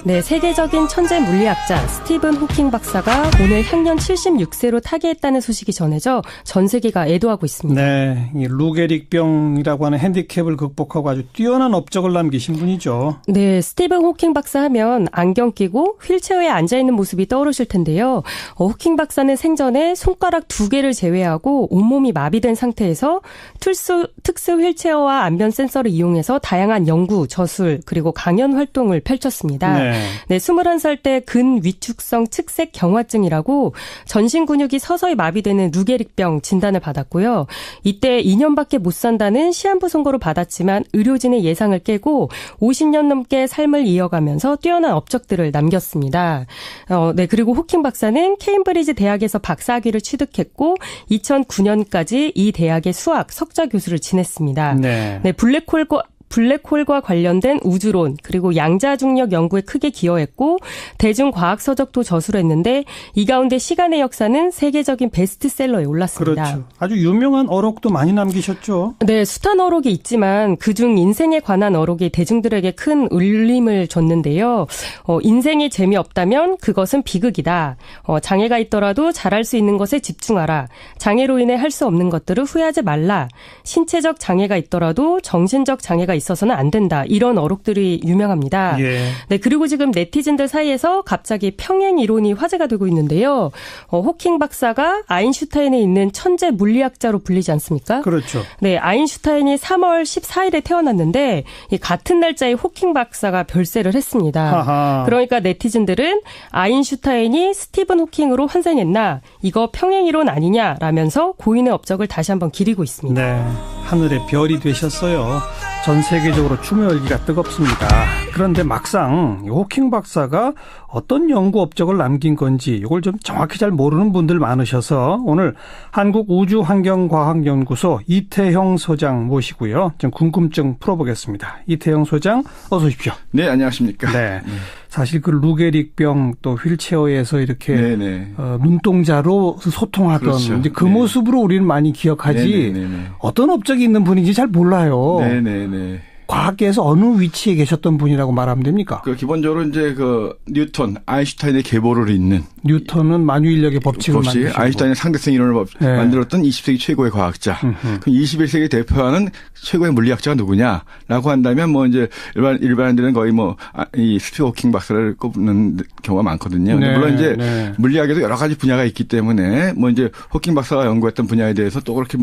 네, 세계적인 천재 물리학자 스티븐 호킹 박사가 오늘 향년 76세로 타계했다는 소식이 전해져 전 세계가 애도하고 있습니다. 네, 이 루게릭병이라고 하는 핸디캡을 극복하고 아주 뛰어난 업적을 남기신 분이죠. 네, 스티븐 호킹 박사 하면 안경 끼고 휠체어에 앉아있는 모습이 떠오르실 텐데요. 호킹 박사는 생전에 손가락 2개를 제외하고 온몸이 마비된 상태에서 특수 휠체어와 안면 센서를 이용해서 다양한 연구, 저술, 그리고 강연 활동을 펼쳤습니다. 네, 21살 때 근위축성 측색 경화증이라고 전신 근육이 서서히 마비되는 루게릭병 진단을 받았고요. 이때 2년밖에 못 산다는 시한부 선고를 받았지만 의료진의 예상을 깨고 50년 넘게 삶을 이어가면서 뛰어난 업적들을 남겼습니다. 네, 그리고 호킹 박사는 케임브리지 대학에서 박사학위를 취득했고 2009년까지 이 대학의 수학 석좌 교수를 지냈습니다. 네, 블랙홀과 관련된 우주론 그리고 양자중력 연구에 크게 기여했고 대중과학 서적도 저술했는데 이 가운데 시간의 역사는 세계적인 베스트셀러에 올랐습니다. 그렇죠. 아주 유명한 어록도 많이 남기셨죠. 네, 숱한 어록이 있지만 그중 인생에 관한 어록이 대중들에게 큰 울림을 줬는데요. 인생이 재미없다면 그것은 비극이다. 장애가 있더라도 잘할 수 있는 것에 집중하라. 장애로 인해 할 수 없는 것들을 후회하지 말라. 신체적 장애가 있더라도 정신적 장애가 있어서는 안 된다. 이런 어록들이 유명합니다. 예. 네, 그리고 지금 네티즌들 사이에서 갑자기 평행 이론이 화제가 되고 있는데요. 호킹 박사가 아인슈타인에 있는 천재 물리학자로 불리지 않습니까? 그렇죠. 네, 아인슈타인이 3월 14일에 태어났는데 이 같은 날짜에 호킹 박사가 별세를 했습니다. 하하. 그러니까 네티즌들은 아인슈타인이 스티븐 호킹으로 환생했나? 이거 평행 이론 아니냐라면서 고인의 업적을 다시 한번 기리고 있습니다. 네, 하늘의 별이 되셨어요. 전 세계적으로 추모 열기가 뜨겁습니다. 그런데 막상 호킹 박사가 어떤 연구 업적을 남긴 건지 이걸 좀 정확히 잘 모르는 분들 많으셔서 오늘 한국우주환경과학연구소 이태형 소장 모시고요. 좀 궁금증 풀어보겠습니다. 이태형 소장 어서 오십시오. 네, 안녕하십니까. 네. 사실 그 루게릭병 또 휠체어에서 이렇게 눈동자로 소통하던 그렇죠. 이제 그 모습으로 우리는 많이 기억하지 어떤 업적이 있는 분인지 잘 몰라요. 네네네. 과학계에서 어느 위치에 계셨던 분이라고 말하면 됩니까? 기본적으로 이제 뉴턴, 아인슈타인의 계보를 잇는. 뉴턴은 만유인력의 법칙을 만드시고. 아인슈타인의 상대성 이론을 만들었던 20세기 최고의 과학자. 그럼 21세기 대표하는 최고의 물리학자가 누구냐라고 한다면 이제 일반인들은 거의 이 스티븐 호킹 박사를 꼽는 경우가 많거든요. 네, 물론 이제 물리학에도 여러 가지 분야가 있기 때문에 이제 호킹 박사가 연구했던 분야에 대해서 또 그렇게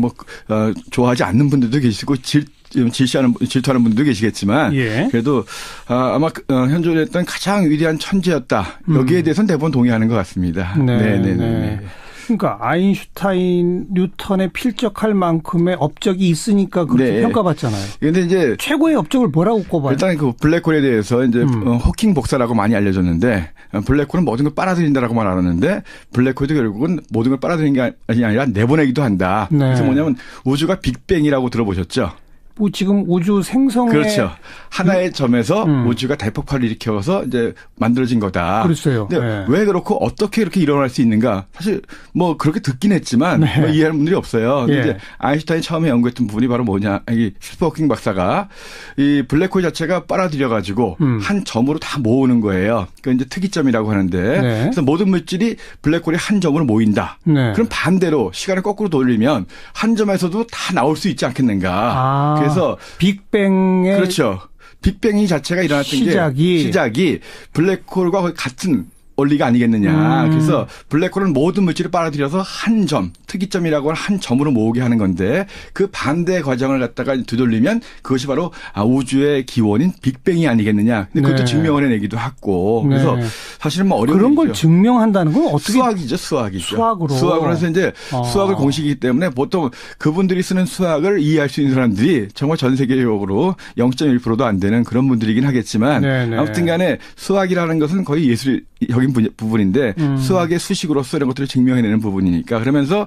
좋아하지 않는 분들도 계시고 질투하는 분도 계시겠지만 그래도 아마 현존했던 가장 위대한 천재였다. 여기에 대해서는 대부분 동의하는 것 같습니다. 네. 그러니까 아인슈타인, 뉴턴에 필적할 만큼의 업적이 있으니까 그렇게 평가받잖아요. 그런데 이제 최고의 업적을 뭐라고 꼽아요? 일단 그 블랙홀에 대해서 이제 호킹 복사라고 많이 알려졌는데 블랙홀은 모든 걸 빨아들인다라고 말하는데 블랙홀도 결국은 모든 걸 빨아들이는 게 아니라 내보내기도 한다. 그래서 뭐냐면 우주가 빅뱅이라고 들어보셨죠? 지금 우주 생성의 그렇죠. 하나의 점에서 우주가 대폭발을 일으켜서 이제 만들어진 거다. 그렇어요. 근데 왜 그렇고 어떻게 이렇게 일어날 수 있는가? 사실 그렇게 듣긴 했지만 이해하는 분들이 없어요. 근데 이제 아인슈타인이 처음에 연구했던 부분이 바로 뭐냐? 이 스티븐 호킹 박사가 이 블랙홀 자체가 빨아들여 가지고 한 점으로 다 모으는 거예요. 그러니까 이제 특이점이라고 하는데 그래서 모든 물질이 블랙홀이 한 점으로 모인다. 그럼 반대로 시간을 거꾸로 돌리면 한 점에서도 다 나올 수 있지 않겠는가? 그래서 빅뱅의 그렇죠. 빅뱅이 자체가 일어났던 시작이 블랙홀과 거의 같은 원리가 아니겠느냐. 그래서 블랙홀은 모든 물질을 빨아들여서 한 점, 특이점이라고 하는 한 점으로 모으게 하는 건데 그 반대 과정을 갖다가 되돌리면 그것이 바로 우주의 기원인 빅뱅이 아니겠느냐. 근데 그것도 증명을 해내기도 하고. 그래서 사실은 어려운 그런 걸 증명한다는 건 어떻게? 수학이죠. 수학으로 해서 이제 수학을 공식이기 때문에 보통 그분들이 쓰는 수학을 이해할 수 있는 사람들이 정말 전 세계적으로 0.1%도 안 되는 그런 분들이긴 하겠지만 아무튼 간에 수학이라는 것은 거의 예술적인 부분인데 수학의 수식으로서 이런 것들을 증명해내는 부분이니까 그러면서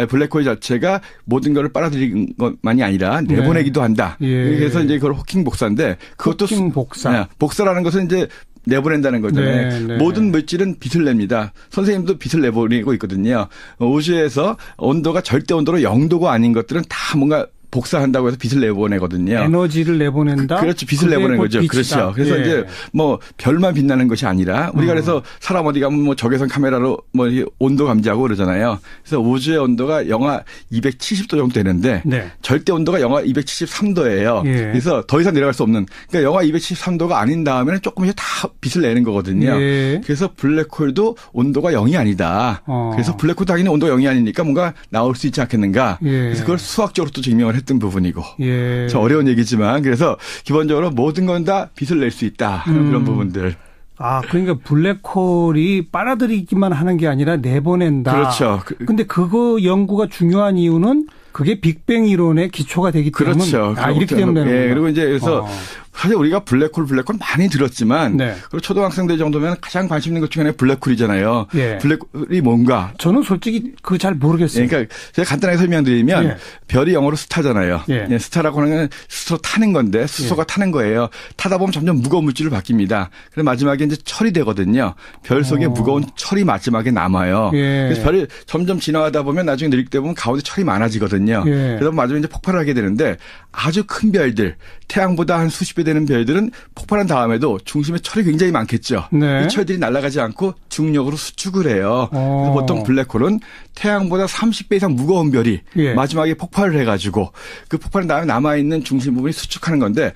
블랙홀 자체가 모든 걸 빨아들이는 것만이 아니라 내보내기도 한다. 그래서 이제 그걸 호킹 복사인데 그것도 호킹 복사. 복사라는 것은 이제 내보낸다는 거잖아요. 모든 물질은 빛을 냅니다. 선생님도 빛을 내보내고 있거든요. 우주에서 온도가 절대 온도로 0도가 아닌 것들은 다 뭔가 복사한다고 해서 빛을 내보내거든요. 에너지를 내보낸다? 그렇죠. 빛을 내보내는 거죠. 빛이다. 그렇죠. 그래서 예. 이제 뭐 별만 빛나는 것이 아니라 우리가 그래서 사람 어디 가면 뭐 적외선 카메라로 뭐 온도 감지하고 그러잖아요. 그래서 우주의 온도가 영하 270도 정도 되는데 네. 절대 온도가 영하 273도예요. 예. 그래서 더 이상 내려갈 수 없는. 그러니까 영하 273도가 아닌 다음에는 조금씩 다 빛을 내는 거거든요. 예. 그래서 블랙홀도 온도가 0이 아니다. 그래서 블랙홀 당연히 온도가 0이 아니니까 뭔가 나올 수 있지 않겠는가. 예. 그래서 그걸 수학적으로 또 증명을 했던 부분이고. 예. 참 어려운 얘기지만 그래서 기본적으로 모든 건 다 빛을 낼 수 있다. 그런 부분들. 아, 그러니까 블랙홀이 빨아들이기만 하는 게 아니라 내보낸다. 그렇죠. 근데 그거 연구가 중요한 이유는 그게 빅뱅 이론의 기초가 되기 때문에. 그렇죠. 아, 이렇게 되면 되는 예, 거예요. 그리고 이제 그래서 사실 우리가 블랙홀 많이 들었지만 네. 그리고 초등학생들 정도면 가장 관심 있는 것 중에 하나가 블랙홀이잖아요. 예. 블랙홀이 뭔가. 저는 솔직히 그거 잘 모르겠어요. 그러니까 제가 간단하게 설명드리면 예. 별이 영어로 스타잖아요. 예. 예, 스타라고 하는 건 스스로 타는 건데 수소가 타는 거예요. 타다 보면 점점 무거운 물질로 바뀝니다. 그래서 마지막에 이제 철이 되거든요. 별 속에 무거운 철이 마지막에 남아요. 예. 그래서 별이 점점 지나가다 보면 나중에 느릴 때 보면 가운데 철이 많아지거든요. 예. 그래서 마지막에 이제 폭발을 하게 되는데 아주 큰 별들, 태양보다 한 수십 배 되는 별들은 폭발한 다음에도 중심에 철이 굉장히 많겠죠. 네. 이 철들이 날아가지 않고 중력으로 수축을 해요. 그래서 보통 블랙홀은 태양보다 30배 이상 무거운 별이 예. 마지막에 폭발을 해가지고 그 폭발한 다음에 남아있는 중심 부분이 수축하는 건데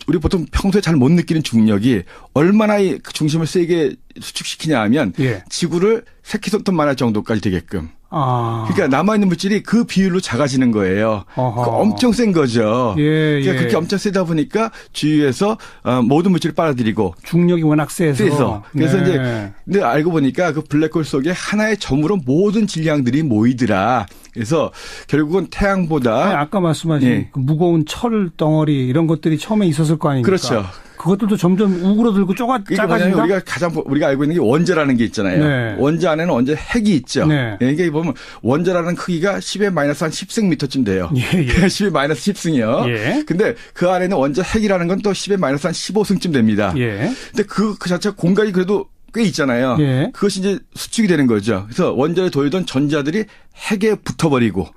우리 보통 평소에 잘 못 느끼는 중력이 얼마나 이 중심을 세게 수축시키냐 하면 예. 지구를 새끼손톱만 할 정도까지 되게끔. 아. 그러니까 남아있는 물질이 그 비율로 작아지는 거예요. 그러니까 엄청 센 거죠. 예, 그러니까 그렇게 엄청 세다 보니까 주위에서 모든 물질을 빨아들이고. 중력이 워낙 세서. 그래서 네. 이제 근데 알고 보니까 그 블랙홀 속에 하나의 점으로 모든 질량들이 모이더라. 그래서 결국은 태양보다. 아니, 아까 말씀하신 예. 그 무거운 철 덩어리 이런 것들이 처음에 있었을 거 아닙니까? 그렇죠. 그것들도 점점 우그러들고 작아진다. 우리가 알고 있는 게 원자라는 게 있잖아요. 네. 원자 안에는 원자 핵이 있죠. 네. 이게 보면 원자라는 크기가 10의 마이너스 한 10승미터쯤 돼요. 예, 예. 10의 마이너스 10승이요. 예. 근데 그 안에는 원자 핵이라는 건 또 10의 마이너스 한 15승쯤 됩니다. 예. 근데 그 자체가 공간이 그래도 꽤 있잖아요. 예. 그것이 이제 수축이 되는 거죠. 그래서 원자에 도이던 전자들이 핵에 붙어버리고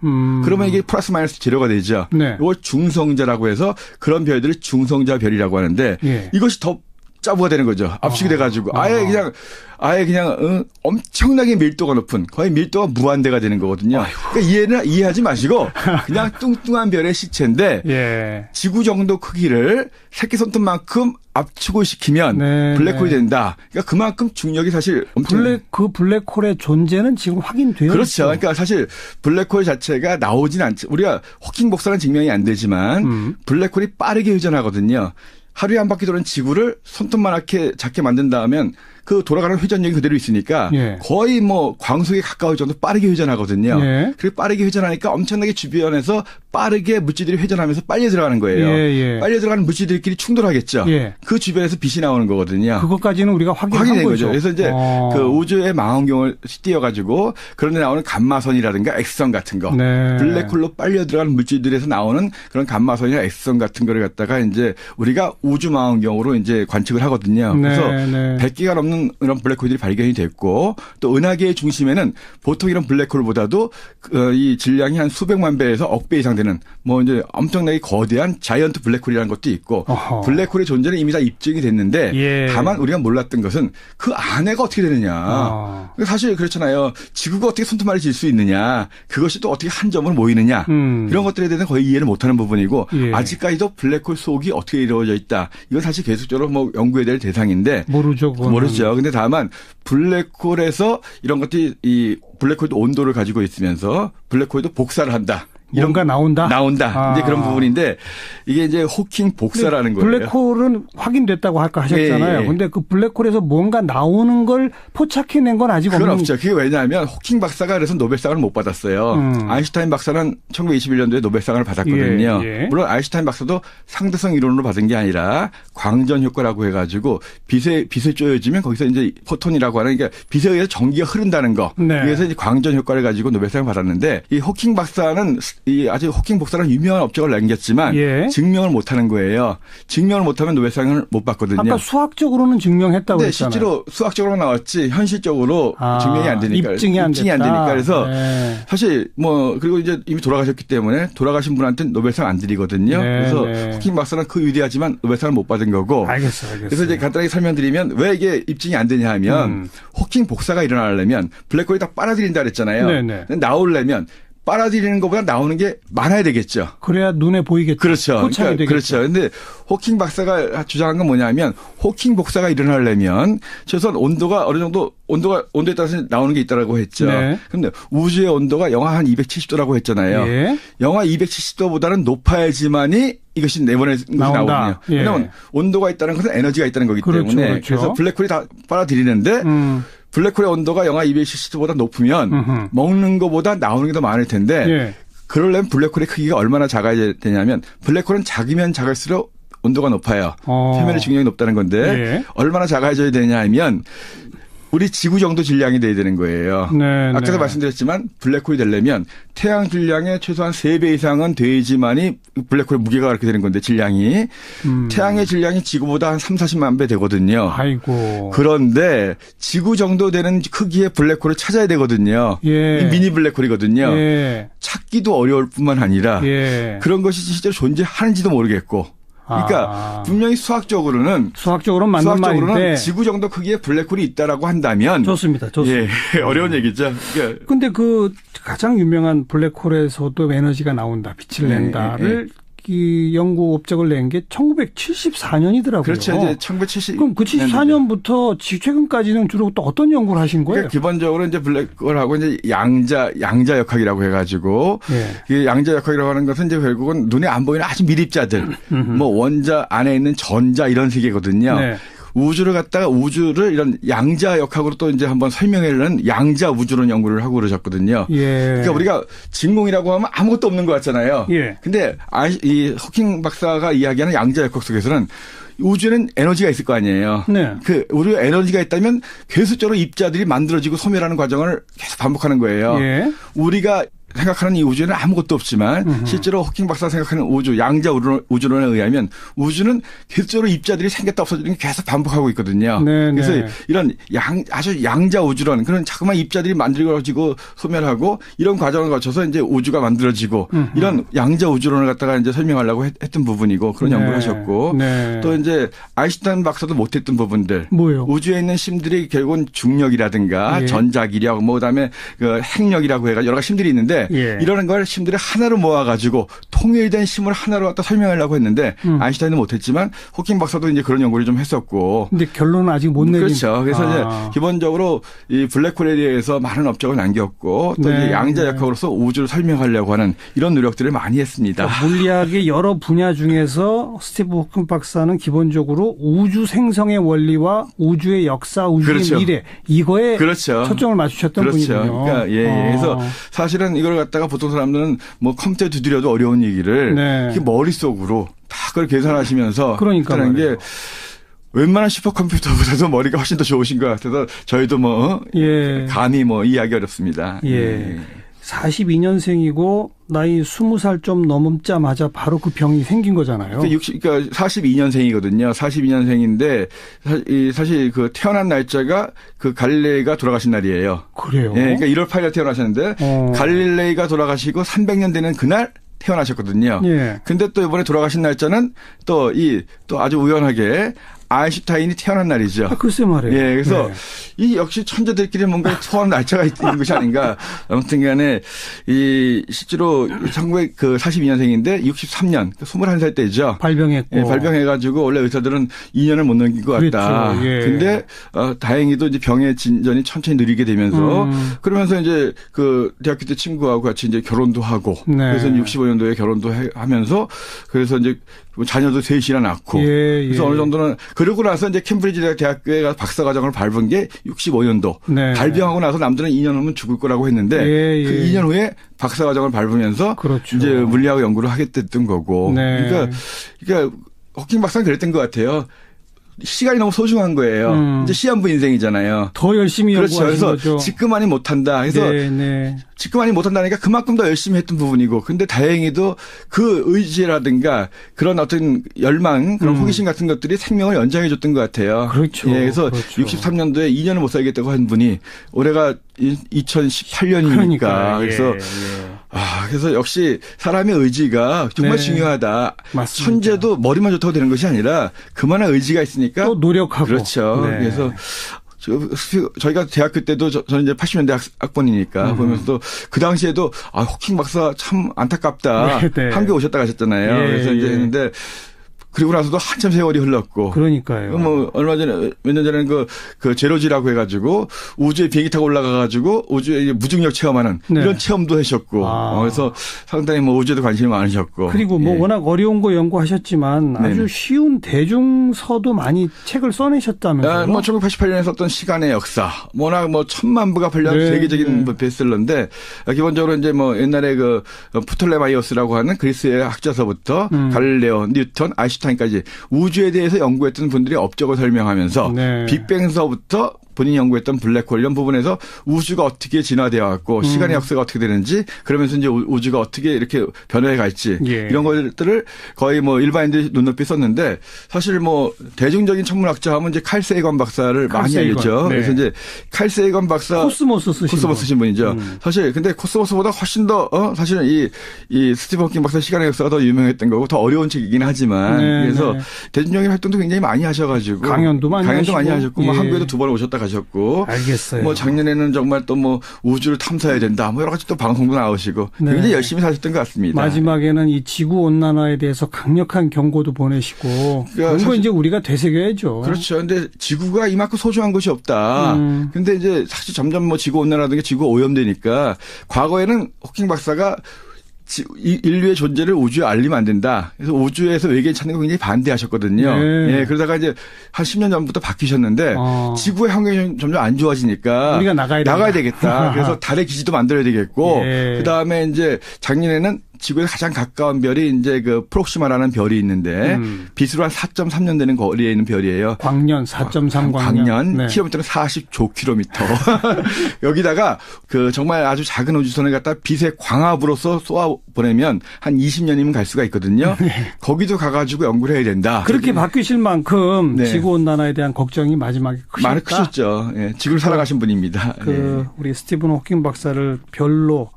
그러면 이게 플러스 마이너스 제로가 되죠. 네. 이걸 중성자라고 해서 그런 별들을 중성자 별이라고 하는데 예. 이것이 더 짜부가 되는 거죠. 압축이 돼가지고 아예 그냥 엄청나게 밀도가 높은 거의 밀도가 무한대가 되는 거거든요. 그러니까 이해하지 마시고 그냥 뚱뚱한 별의 시체인데 예. 지구 정도 크기를 새끼손톱만큼 압축을 시키면 네, 블랙홀이 된다. 그러니까 그만큼 중력이 사실 엄청 블랙홀의 존재는 지금 확인되어 그렇죠. 있어요. 그러니까 사실 블랙홀 자체가 나오진 않죠. 우리가 호킹 복사는 증명이 안 되지만 블랙홀이 빠르게 회전하거든요. 하루에 한 바퀴 도는 지구를 손톱만하게 작게 만든다면 그 돌아가는 회전력이 그대로 있으니까 예. 거의 뭐 광속에 가까울 정도 빠르게 회전하거든요. 예. 그리고 빠르게 회전하니까 엄청나게 주변에서 빠르게 물질들이 회전하면서 빨리 들어가는 거예요. 예. 빨리 들어가는 물질들끼리 충돌하겠죠. 예. 그 주변에서 빛이 나오는 거거든요. 그것까지는 우리가 확인된 거죠. 그래서 이제 그 그 우주의 망원경을 띄어가지고 그런 데 나오는 감마선이라든가 X선 같은 거. 네. 블랙홀로 빨려 들어가는 물질들에서 나오는 그런 감마선이나 X선 같은 거를 갖다가 이제 우리가 우주 망원경으로 이제 관측을 하거든요. 그래서 100개가 넘는 이런 블랙홀들이 발견이 됐고 또 은하계의 중심에는 보통 이런 블랙홀보다도 이 질량이 한 수백만 배에서 억 배 이상 되는 뭐 이제 엄청나게 거대한 자이언트 블랙홀이라는 것도 있고 블랙홀의 존재는 이미 다 입증이 됐는데 예. 다만 우리가 몰랐던 것은 그 안에가 어떻게 되느냐. 사실 그렇잖아요. 지구가 어떻게 손톱만을 질 수 있느냐. 그것이 또 어떻게 한 점으로 모이느냐. 이런 것들에 대해서는 거의 이해를 못하는 부분이고 예. 아직까지도 블랙홀 속이 어떻게 이루어져 있다. 이건 사실 계속적으로 뭐 연구해야 될 대상인데 모르죠. 모르죠. 근데 다만 블랙홀에서 이런 것들이 이 블랙홀도 온도를 가지고 있으면서 블랙홀도 복사를 한다. 뭔가 나온다. 이제 그런 부분인데 이게 이제 호킹 복사라는 거예요. 블랙홀은 확인됐다고 하셨잖아요. 근데 그 블랙홀에서 뭔가 나오는 걸 포착해낸 건 아직 그건 없는. 없죠. 그게 왜냐하면 호킹 박사가 그래서 노벨상을 못 받았어요. 아인슈타인 박사는 1921년도에 노벨상을 받았거든요. 예. 물론 아인슈타인 박사도 상대성 이론으로 받은 게 아니라 광전 효과라고 해가지고 빛에 쪼여지면 거기서 이제 포톤이라고 하는 그러니까 빛에 의해서 전기가 흐른다는 거. 네. 그래서 이제 광전 효과를 가지고 노벨상을 받았는데 이 호킹 박사는 이 아주 호킹 복사라는 유명한 업적을 남겼지만 예. 증명을 못하는 거예요. 증명을 못하면 노벨상을 못 받거든요. 아까 수학적으로는 증명했다고 근데 했잖아요. 실제로 수학적으로 나왔지 현실적으로 증명이 안 되니까. 입증이 안 되니까. 그래서 네. 사실 뭐 그리고 이제 이미 돌아가셨기 때문에 돌아가신 분한테는 노벨상 안 드리거든요. 네, 그래서 네. 호킹 박사는 그 위대하지만 노벨상을 못 받은 거고. 알겠어요. 그래서 이제 간단하게 설명드리면 왜 이게 입증이 안 되냐 하면 호킹 복사가 일어나려면 블랙홀이 다 빨아들인다 그랬잖아요. 네네. 나오려면 빨아들이는 것보다 나오는 게 많아야 되겠죠. 그래야 눈에 보이겠죠. 그렇죠. 포착이 되겠죠. 그렇죠. 근데 호킹 박사가 주장한 건 뭐냐면 호킹 복사가 일어나려면 최소한 온도가 어느 정도 온도에 따라서 나오는 게 있다라고 했죠. 네. 그런데 우주의 온도가 영하 한 270도라고 했잖아요. 예. 영하 270도보다는 높아야지만이 이것이 내보내는 것이 나오거든요. 예. 왜냐하면 온도가 있다는 것은 에너지가 있다는 거기 그렇죠, 때문에 그렇죠. 그래서 블랙홀이 다 빨아들이는데 블랙홀의 온도가 영하 270도보다 높으면 먹는 것보다 나오는 게 더 많을 텐데 예. 그러려면 블랙홀의 크기가 얼마나 작아야 되냐면 블랙홀은 작으면 작을수록 온도가 높아요. 표면의 중력이 높다는 건데 예. 얼마나 작아져야 되냐 하면 우리 지구 정도 질량이 돼야 되는 거예요. 네, 아까도 네. 말씀드렸지만 블랙홀이 되려면 태양 질량의 최소한 3배 이상은 돼야지만이 블랙홀의 무게가 그렇게 되는 건데 질량이. 태양의 질량이 지구보다 한 3, 40만 배 되거든요. 아이고. 그런데 지구 정도 되는 크기의 블랙홀을 찾아야 되거든요. 예. 이 미니 블랙홀이거든요. 예. 찾기도 어려울 뿐만 아니라 예. 그런 것이 실제로 존재하는지도 모르겠고. 그러니까 분명히 수학적으로는 맞는 말인데 지구 정도 크기의 블랙홀이 있다라고 한다면 좋습니다. 예, 어려운 얘기죠. 그러니까 근데 그 가장 유명한 블랙홀에서도 에너지가 나온다, 빛을 낸다를 이 연구 업적을 낸 게 1974년이더라고요. 그렇죠. 이제 1970. 그럼 그 74년부터 최근까지는 주로 또 어떤 연구를 하신 거예요? 그러니까 기본적으로 이제 블랙홀하고 이제 양자 역학이라고 해가지고 예. 이 양자 역학이라고 하는 것은 이제 결국은 눈에 안 보이는 아주 미립자들, 뭐 원자 안에 있는 전자 이런 세계거든요. 네. 우주를 우주를 이런 양자 역학으로 또 이제 한번 설명하려는 양자 우주론 연구를 하고 그러셨거든요. 예. 그러니까 우리가 진공이라고 하면 아무것도 없는 것 같잖아요. 예. 근데 이 호킹 박사가 이야기하는 양자 역학 속에서는 우주에는 에너지가 있을 거 아니에요. 네. 그 우주 에너지가 있다면 계속적으로 입자들이 만들어지고 소멸하는 과정을 계속 반복하는 거예요. 예. 우리가 생각하는 이 우주에는 아무것도 없지만 실제로 호킹 박사가 생각하는 우주, 양자 우주론에 의하면 우주는 계속적으로 입자들이 생겼다 없어지는 게 계속 반복하고 있거든요. 네, 그래서 네. 이런 아주 양자 우주론, 그런 자꾸만 입자들이 만들어지고 소멸하고 이런 과정을 거쳐서 이제 우주가 만들어지고 이런 양자 우주론을 갖다가 이제 설명하려고 했던 부분이고 그런 연구를 하셨고 또 이제 아인슈타인 박사도 못했던 부분들. 뭐요? 우주에 있는 힘들이 결국은 중력이라든가 예. 전자기력, 뭐 그다음에 그 핵력이라고 해가 여러 가지 힘들이 있는데 이런 걸 힘들을 하나로 모아가지고 통일된 힘을 하나로 갖다 설명하려고 했는데 아인슈타인은 못했지만 호킹 박사도 이제 그런 연구를 좀 했었고. 근데 결론은 아직 못 내린. 그렇죠. 그래서 이제 기본적으로 이 블랙홀에 대해서 많은 업적을 남겼고 또 이제 양자 역학으로서 우주를 설명하려고 하는 이런 노력들을 많이 했습니다. 그러니까 물리학의 여러 분야 중에서 스티브 호킹 박사는 기본적으로 우주 생성의 원리와 우주의 역사, 우주의 그렇죠. 미래 이거에 그렇죠. 초점을 맞추셨던 그렇죠. 분이군요. 그러니까 그래서 사실은 이걸 갖다가 보통 사람들은 뭐 컴퓨터에 두드려도 어려운 얘기를 이게 머릿속으로 다 그걸 계산하시면서 하는 게 웬만한 슈퍼컴퓨터보다도 머리가 훨씬 더 좋으신 것 같아서 저희도 감히 이해하기 어렵습니다. 예. 42년생이고 나이 20살 좀 넘자마자 바로 그 병이 생긴 거잖아요. 그러니까 42년생이거든요. 42년생인데 사실 그 태어난 날짜가 그 갈릴레이가 돌아가신 날이에요. 그래요? 예, 그러니까 1월 8일 태어나셨는데 갈릴레이가 돌아가시고 300년 되는 그날 태어나셨거든요. 예. 근데 또 이번에 돌아가신 날짜는 또 아주 우연하게 아인슈타인이 태어난 날이죠. 글쎄 말이에요. 예, 그래서 이 역시 천재들끼리 뭔가 소환 날짜가 있는 것이 아닌가. 아무튼 간에 실제로 1942년생인데 63년, 21살 때죠. 발병했고. 예, 발병해가지고 원래 의사들은 2년을 못 넘긴 것 같다. 그렇죠. 예. 근데 다행히도 이제 병의 진전이 천천히 느리게 되면서 그러면서 이제 그 대학교 때 친구하고 같이 이제 결혼도 하고 그래서 65년도에 결혼도 하면서 그래서 이제 자녀도 셋이나 낳고 그래서 어느 정도는 그러고 나서 이제 캠브리지 대학교에 가서 박사과정을 밟은 게 65년도. 발병하고 나서 남들은 2년 후면 죽을 거라고 했는데 그 2년 후에 박사과정을 밟으면서 이제 물리학 연구를 하게 됐던 거고. 그러니까 호킹 박사는 그랬던 것 같아요. 시간이 너무 소중한 거예요. 이제 시한부 인생이잖아요. 더 열심히 연구하신 그렇죠. 그래서 거죠. 지금만이 못한다. 그래서 지금만이 못한다니까 그만큼 더 열심히 했던 부분이고, 근데 다행히도 그 의지라든가 그런 어떤 열망, 그런 호기심 같은 것들이 생명을 연장해 줬던 것 같아요. 그렇죠. 예, 그래서 그렇죠. 63년도에 2년을 못 살겠다고 한 분이 올해가 2018년이니까 그래서 그래서 역시 사람의 의지가 정말 중요하다. 맞습니다. 천재도 머리만 좋다고 되는 것이 아니라 그만한 의지가 있으니까 또 노력하고. 그렇죠. 그래서 저희가 대학교 때도 저는 이제 80년대 학번이니까 보면서 그 당시에도 호킹 박사 참 안타깝다. 한국에 오셨다 가셨잖아요. 그래서 이제 했는데 그리고 나서도 한참 세월이 흘렀고. 그러니까요. 뭐 얼마 전에 몇 년 전에는 그 제로지라고 해가지고 우주에 비행기 타고 올라가가지고 우주에 무중력 체험하는 이런 체험도 하셨고. 그래서 상당히 뭐 우주에도 관심이 많으셨고. 그리고 뭐 워낙 어려운 거 연구하셨지만 아주 쉬운 대중서도 많이 책을 써내셨다면서요? 뭐 1988년에 썼던 시간의 역사. 워낙 뭐 1000만 부가 팔린 세계적인 베스트셀러인데 기본적으로 이제 뭐 옛날에 그 프톨레마이오스라고 하는 그리스의 학자서부터 갈릴레오, 뉴턴, 아인슈타인까지 우주에 대해서 연구했던 분들이 업적을 설명하면서 빅뱅서부터 본인이 연구했던 블랙홀 이런 부분에서 우주가 어떻게 진화되어 왔고 시간의 역사가 어떻게 되는지, 그러면서 이제 우주가 어떻게 이렇게 변화해 갈지 이런 것들을 거의 뭐 일반인들이 눈높이 썼는데, 사실 뭐 대중적인 천문학자 하면 이제 칼 세이건 박사를 많이 알죠. 그래서 이제 칼 세이건 박사 코스모스 쓰신 분이죠. 사실 근데 코스모스보다 훨씬 더 사실은 이 스티븐 호킹 박사 시간의 역사가 더 유명했던 거고 더 어려운 책이긴 하지만 그래서 대중적인 활동도 굉장히 많이 하셔가지고 강연도 많이 하셨고 뭐 한국에도 2번 오셨다 가셨고. 알겠어요. 뭐 작년에는 정말 또 뭐 우주를 탐사해야 된다. 뭐 여러 가지 또 방송도 나오시고 굉장히 열심히 사셨던 것 같습니다. 마지막에는 이 지구 온난화에 대해서 강력한 경고도 보내시고 그런 거 이제 우리가 되새겨야죠. 그렇죠. 근데 지구가 이만큼 소중한 것이 없다. 근데 이제 사실 점점 뭐 지구 온난화라든가 지구 오염되니까 과거에는 호킹 박사가 인류의 존재를 우주에 알리면 안 된다. 그래서 우주에서 외계인 찾는 거 굉장히 반대하셨거든요. 예, 그러다가 이제 한 10년 전부터 바뀌셨는데 지구의 환경이 점점 안 좋아지니까 우리가 나가야 되겠다. 그래서 달의 기지도 만들어야 되겠고 그다음에 이제 작년에는 지구에 가장 가까운 별이 이제 그 프록시마라는 별이 있는데 빛으로 한 4.3년 되는 거리에 있는 별이에요. 광년 4.3 광년. 킬로미터는 40조 킬로미터. 여기다가 그 정말 아주 작은 우주선을 갖다 빛의 광합으로서 쏘아 보내면 한 20년이면 갈 수가 있거든요. 거기도 가가지고 연구를 해야 된다. 그렇게 바뀌실 만큼 지구 온난화에 대한 걱정이 마지막에 크셨다. 많이 크셨죠. 지구를 살아가신 분입니다. 우리 스티븐 호킹 박사를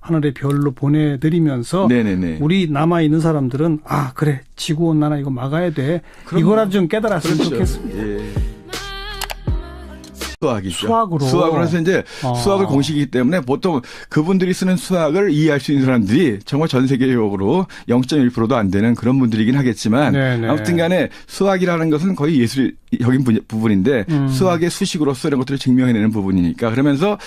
하늘의 별로 보내드리면서 우리 남아있는 사람들은 그래 지구온난화 이거 막아야 돼. 이거라도 좀 깨달았으면 좋겠습니다. 수학이죠. 수학으로 해서 이제 수학을 공식이기 때문에 보통 그분들이 쓰는 수학을 이해할 수 있는 사람들이 정말 전 세계적으로 0.1%도 안 되는 그런 분들이긴 하겠지만 아무튼 간에 수학이라는 것은 거의 예술적인 부분인데 수학의 수식으로서 이런 것들을 증명해내는 부분이니까, 그러면서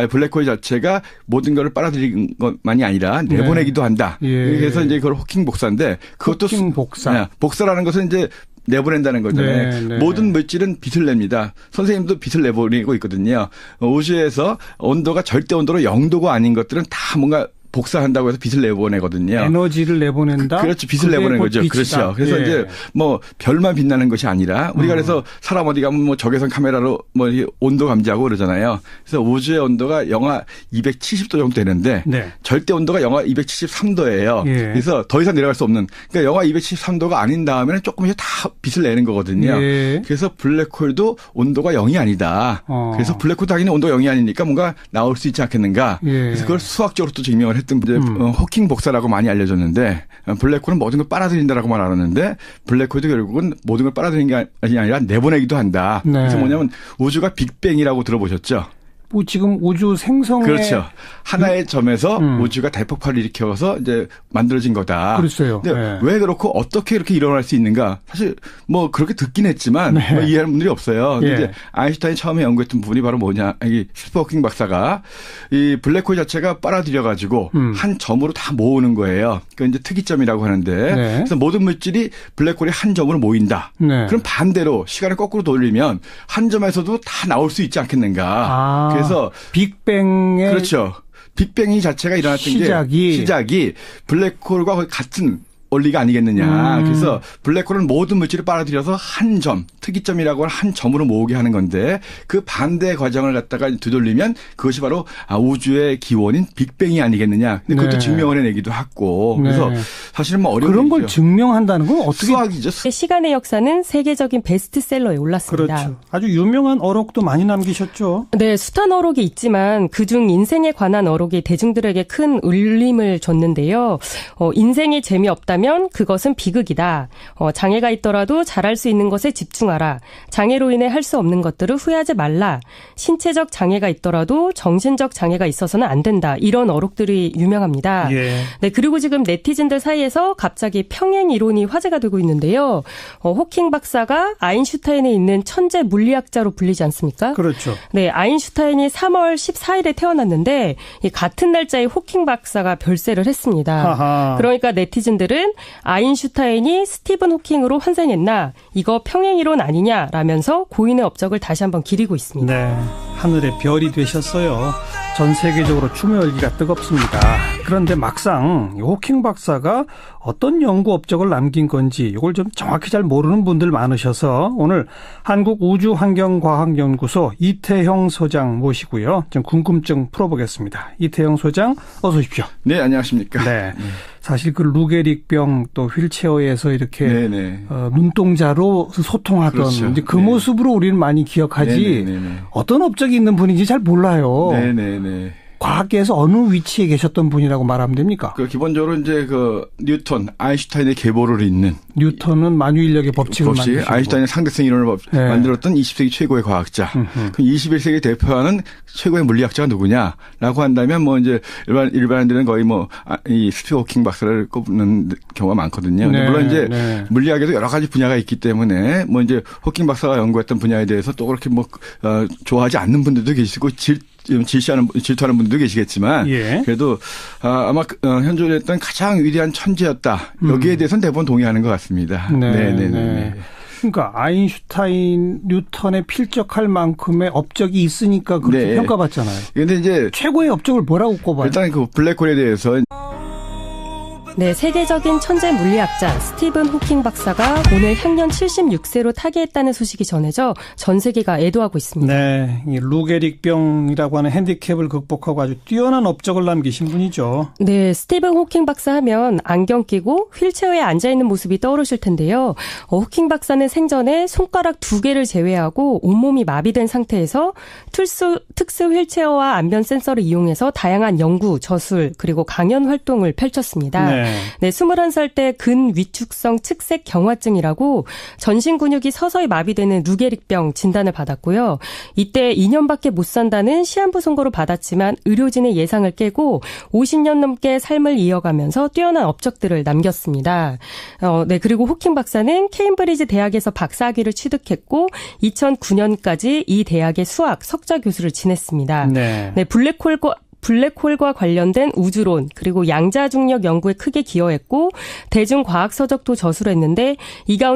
블랙홀 자체가 모든 것을 빨아들이는 것만이 아니라 내보내기도 한다. 그래서 이제 그걸 호킹 복사인데 그것도 호킹 복사. 복사라는 것은 이제 내보낸다는 거잖아요. 모든 물질은 빛을 냅니다. 선생님도 빛을 내보내고 있거든요. 우주에서 온도가 절대 온도로 0도가 아닌 것들은 다 뭔가 복사한다고 해서 빛을 내보내거든요. 에너지를 내보낸다? 그렇죠. 빛을 내보내는 거죠. 빛이다. 그렇죠. 그래서 이제 뭐 별만 빛나는 것이 아니라 우리가 그래서 사람 어디 가면 뭐 적외선 카메라로 뭐 온도 감지하고 그러잖아요. 그래서 우주의 온도가 영하 270도 정도 되는데 절대 온도가 영하 273도예요. 그래서 더 이상 내려갈 수 없는, 그러니까 영하 273도가 아닌 다음에는 조금씩 다 빛을 내는 거거든요. 그래서 블랙홀도 온도가 0이 아니다. 그래서 블랙홀 당연히 온도가 0이 아니니까 뭔가 나올 수 있지 않겠는가. 그래서 그걸 수학적으로 또 증명을 했던 호킹 복사라고 많이 알려졌는데, 블랙홀은 모든 걸 빨아들인다라고 말하는데 블랙홀도 결국은 모든 걸 빨아들이는 게 아니라 내보내기도 한다. 그래서 뭐냐면 우주가 빅뱅이라고 들어보셨죠? 뭐 지금 우주 생성의 그렇죠. 하나의 점에서 우주가 대폭발을 일으켜서 이제 만들어진 거다. 그렇어요. 근데 왜 그렇고 어떻게 이렇게 일어날 수 있는가? 사실 뭐 그렇게 듣긴 했지만 뭐 이해하는 분들이 없어요. 근데 이제 아인슈타인이 처음에 연구했던 부분이 바로 뭐냐? 이 스티븐 호킹 박사가 이 블랙홀 자체가 빨아들여 가지고 한 점으로 다 모으는 거예요. 그 이제 특이점이라고 하는데 그래서 모든 물질이 블랙홀이 한 점으로 모인다. 그럼 반대로 시간을 거꾸로 돌리면 한 점에서도 다 나올 수 있지 않겠는가? 그래서 빅뱅의 빅뱅이 자체가 일어났던 시작이 블랙홀과 거의 같은 원리가 아니겠느냐. 그래서 블랙홀은 모든 물질을 빨아들여서 한 점, 특이점이라고 하는 한 점으로 모으게 하는 건데 그 반대 과정을 갖다가 되돌리면 그것이 바로 우주의 기원인 빅뱅이 아니겠느냐. 근데 그것도 네. 증명을 해내기도 하고. 그래서 네. 사실은 뭐 어려운 그런 걸 일이죠. 증명한다는 건 어떻게 수학이죠. 시간의 역사는 세계적인 베스트셀러에 올랐습니다. 그렇죠. 아주 유명한 어록도 많이 남기셨죠. 네, 숱한 어록이 있지만 그중 인생에 관한 어록이 대중들에게 큰 울림을 줬는데요. 인생이 재미없다면 그것은 비극이다. 장애가 있더라도 잘할 수 있는 것에 집중하라. 장애로 인해 할 수 없는 것들을 후회하지 말라. 신체적 장애가 있더라도 정신적 장애가 있어서는 안 된다. 이런 어록들이 유명합니다. 예. 네, 그리고 지금 네티즌들 사이에서 갑자기 평행 이론이 화제가 되고 있는데요. 호킹 박사가 아인슈타인에 있는 천재 물리학자로 불리지 않습니까? 그렇죠. 네, 아인슈타인이 3월 14일에 태어났는데 이 같은 날짜에 호킹 박사가 별세를 했습니다. 하하. 그러니까 네티즌들은 아인슈타인이 스티븐 호킹으로 환생했나 이거 평행이론 아니냐라면서 고인의 업적을 다시 한번 기리고 있습니다. 네, 하늘의 별이 되셨어요. 전 세계적으로 추모 열기가 뜨겁습니다. 그런데 막상 호킹 박사가 어떤 연구 업적을 남긴 건지 이걸 좀 정확히 잘 모르는 분들 많으셔서 오늘 한국우주환경과학연구소 이태형 소장 모시고요. 좀 궁금증 풀어보겠습니다. 이태형 소장 어서 오십시오. 네, 안녕하십니까. 네. 사실 그 루게릭병 또 휠체어에서 이렇게 네네. 눈동자로 소통하던 그렇죠. 이제 그 네. 모습으로 우리는 많이 기억하지 네네네네. 어떤 업적이 있는 분인지 잘 몰라요. 네네네. 과학계에서 어느 위치에 계셨던 분이라고 말하면 됩니까? 기본적으로 이제 뉴턴, 아인슈타인의 계보를 잇는 뉴턴은 만유인력의 법칙을 법칙, 만드시고 아인슈타인의 상대성 이론을 네. 만들었던 20세기 최고의 과학자. 그럼 21세기 대표하는 최고의 물리학자가 누구냐라고 한다면 뭐 이제 일반인들은 거의 이 스티븐 호킹 박사를 꼽는 경우가 많거든요. 네, 물론 이제 네. 물리학에도 여러 가지 분야가 있기 때문에 뭐 이제 호킹 박사가 연구했던 분야에 대해서 또 그렇게 좋아하지 않는 분들도 계시고 질투하는 분들도 계시겠지만 예. 그래도 아마 현존했던 가장 위대한 천재였다. 여기에 대해서는 대부분 동의하는 것 같습니다. 네. 그러니까 아인슈타인, 뉴턴에 필적할 만큼의 업적이 있으니까 그렇게 네. 평가받잖아요. 그런데 이제 최고의 업적을 뭐라고 꼽아요? 일단 그 블랙홀에 대해서 네, 세계적인 천재 물리학자 스티븐 호킹 박사가 오늘 향년 76세로 타계했다는 소식이 전해져 전 세계가 애도하고 있습니다. 네, 이 루게릭병이라고 하는 핸디캡을 극복하고 아주 뛰어난 업적을 남기신 분이죠. 네, 스티븐 호킹 박사 하면 안경 끼고 휠체어에 앉아있는 모습이 떠오르실 텐데요. 호킹 박사는 생전에 손가락 2개를 제외하고 온몸이 마비된 상태에서 특수 휠체어와 안면 센서를 이용해서 다양한 연구, 저술, 그리고 강연 활동을 펼쳤습니다. 네, 21살 때 근위축성 측색 경화증이라고 전신 근육이 서서히 마비되는 루게릭병 진단을 받았고요. 이때 2년밖에 못 산다는 시한부 선고를 받았지만 의료진의 예상을 깨고 50년 넘게 삶을 이어가면서 뛰어난 업적들을 남겼습니다. 네, 그리고 호킹 박사는 케임브리지 대학에서 박사학위를 취득했고 2009년까지 이 대학의 수학 석좌 교수를 지냈습니다. 네. 네, 블랙홀과 관련된 우주론 그리고 양자중력 연구에 크게 기여했고 대중과학 서적도 저술했는데 이 가운데